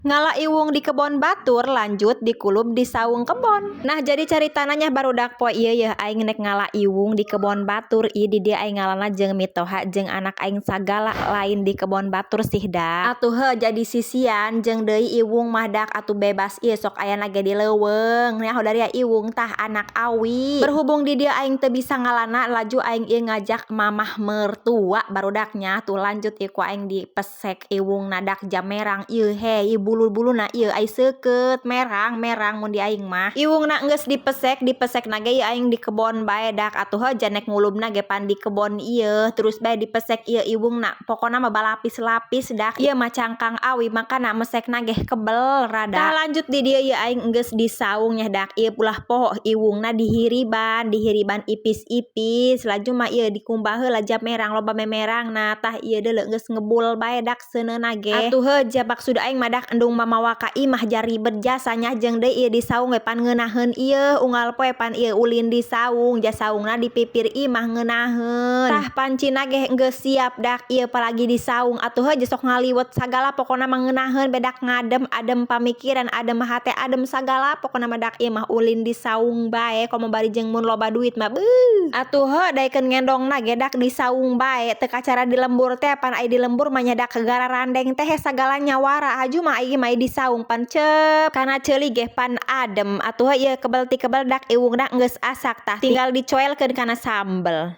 Ngala iwung di kebon batur lanjut dikulub di saung kebon. Nah jadi caritananya barudak poe ieu ya aing nek ngala iwung di kebon batur ieu di dia aing ngalana jeung mitoha jeung anak aing sagala lain di kebon batur sih dak. Atuh he jadi sisian jeung deui iwung mah dak atuh bebas ieu sok aya nage di leuweung. Nya dari iwung tah anak awi. Berhubung di dia aing teu bisa ngalana laju aing ieu ngajak mamah mertua barudaknya tuh lanjut ieu ku aing dipesek iwung nadak jam merang ieu he ieu bulu-buluna ieu ai seukeut merang mun di aing mah iwungna geus dipesek nage ieu aing di kebon bae dak atuh he janek ngulubna ge pan di kebon ieu terus bae dipesek ieu iwungna pokona mah balapis-lapis dak ieu mah cangkang awi makana mesekna ge kebel rada tah lanjut di dieu ieu aing geus di saung nya dak ieu ulah poho iwungna dihiriban ipis-ipis laju mah ieu dikumbah heula jam merang loba memerang nah tah ieu deuleu geus ngebul bae dak seuneuna ge atuh he jabak sudah aing mah dak endung mamawa ka imah jari berjasanya jeung deui ieu di saung we pan ngeunaheun ieu unggal poe pan ieu ulin di saung jas saungna dipipir imah ngeunaheun tah pancina ge geus siap dak ieu palagi di saung atuh he sok ngaliwet sagala pokona mah ngeunaheun bedak ngadem adem pamikiran adem hate adem sagala pokona mah dak ieu mah ulin di saung bae komo bari jeung mun loba duit mah beuh atuh he daekeun ngendongna ge dak di saung bae teu kacara di lembur teh pan ai di lembur mah nya dak gara randeng teh sagala nyawara haju mah ai di saung pan cep kana ceuli ge pan adem atuh ieu kebel ti kebel dak iwungna geus asak tah tinggal dicoelkeun kana sambel.